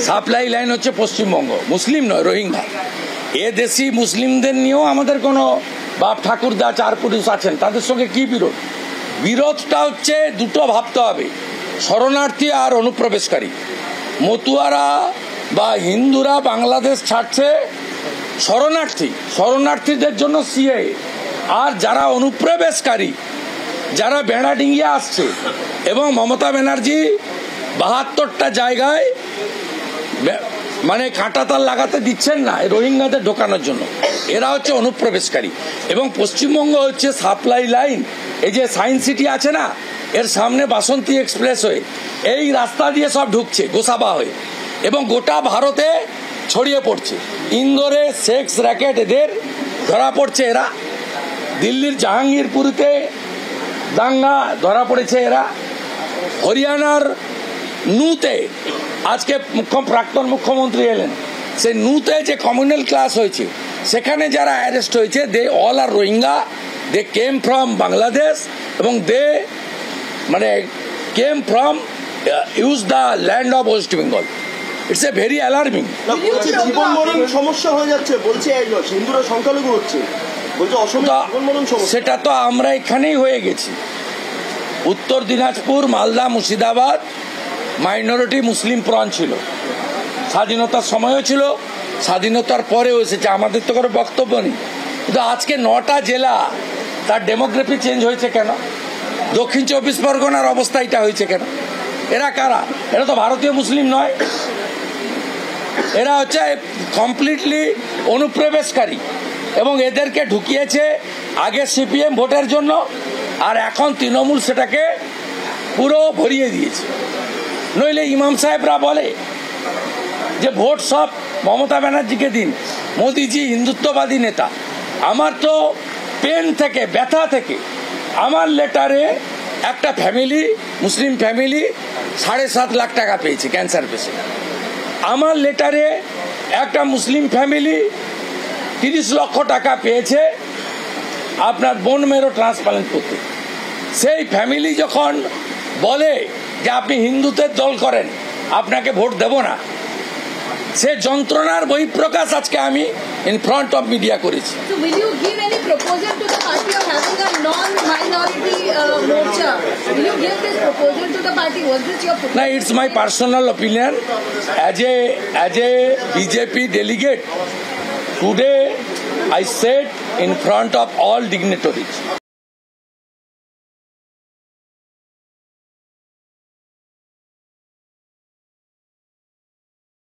Supply line হচ্ছে পশ্চিমবঙ্গ, মুসলিম নয়, রোহিঙ্গা। এ দেশি মুসলিমদের নিয়েও আমাদের কোনো বাপ ঠাকুরদা চার পুরুষ আছেন, তাদের সঙ্গে কি বিরোধ? বিরোধটা হচ্ছে দুটো ভাবতে হবে, শরণার্থী আর অনুপ্রবেশকারী। মতুয়ারা বা হিন্দুরা বাংলাদেশ ছাড়ছে শরণার্থীদের জন্য সিএ, আর যারা অনুপ্রবেশকারী, যারা বেড়াডিঙ্গিয়া আসছে, এবং মমতা ব্যানার্জি 72টা জায়গায় মানে কাঁটাতাল লাগাতে দিচ্ছেন না রোহিঙ্গাদের ঢোকানোর জন্য, এরা হচ্ছে অনুপ্রবেশকারী। এবং পশ্চিমবঙ্গ হচ্ছে সাপ্লাই লাইন। এই যে সায়েন্স সিটি আছে না, এর সামনে বাসন্তী এক্সপ্রেস হয়ে এই রাস্তা দিয়ে সব ঢুকছে গোসাবা হয়ে, এবং গোটা ভারতে ছড়িয়ে পড়ছে। ইন্দোরে সেক্স র্যাকেট এদের ধরা পড়ছে, এরা দিল্লির জাহাঙ্গীরপুরিতে দাঙ্গা ধরা পড়েছে এরা, হরিয়ানার নুতে আজকে প্রাক্তন মুখ্যমন্ত্রী এলেন, সেই নুতে যে কমিউনাল ক্লাস হয়েছে সেখানে যারা অ্যারেস্ট হয়েছে, they all are Rohingya, they came from Bangladesh, এবং দে মানে came from use the land of West Bengal. It's a very alarming. জীবন মরণ সমস্যা হয়ে যাচ্ছে বলছে, হিন্দুরা সংখ্যালঘু হচ্ছে, সেটা তো আমরা এখানেই হয়ে গেছি। উত্তর দিনাজপুর, মালদা, মুর্শিদাবাদ মাইনরিটি মুসলিম প্রণ ছিল, স্বাধীনতার সময়ও ছিল, স্বাধীনতার পরেও এসেছে, আমাদের তো কোনো বক্তব্য নেই। কিন্তু আজকে 9টা জেলা, তার ডেমোগ্রাফি চেঞ্জ হয়েছে কেন? দক্ষিণ 24 পরগনার অবস্থা এটা হয়েছে কেন? এরা কারা? এরা তো ভারতীয় মুসলিম নয়, এরা হচ্ছে কমপ্লিটলি অনুপ্রবেশকারী, এবং এদেরকে ঢুকিয়েছে আগে সিপিএম ভোটের জন্য, আর এখন তৃণমূল সেটাকে পুরো ভরিয়ে দিয়েছে। নইলে ইমাম সাহেবরা বলে যে ভোট সব মমতা ব্যানার্জিকে দিন, মোদিজি হিন্দুত্ববাদী নেতা। আমার তো পেন থেকে, ব্যথা থেকে, আমার লেটারে একটা ফ্যামিলি, মুসলিম ফ্যামিলি 7.5 লাখ টাকা পেয়েছে ক্যান্সার পেশেন্ট। আমার লেটারে একটা মুসলিম ফ্যামিলি 30 লক্ষ টাকা পেয়েছে আপনার বোন মেরো ট্রান্সপ্লান্ট করতে। সেই ফ্যামিলি যখন বলে যে আপনি হিন্দুদের দল করেন, আপনাকে ভোট দেব না, সে যন্ত্রণার বহিঃপ্রকাশ আজকে আমি ইন ফ্রন্ট অফ মিডিয়া করেছি। So will you give any proposal to the party of having a non-minority morcha? Will you give this proposal to the party? Was this your proposal? No, it's my personal opinion. As a BJP delegate, today I said in front of all dignitaries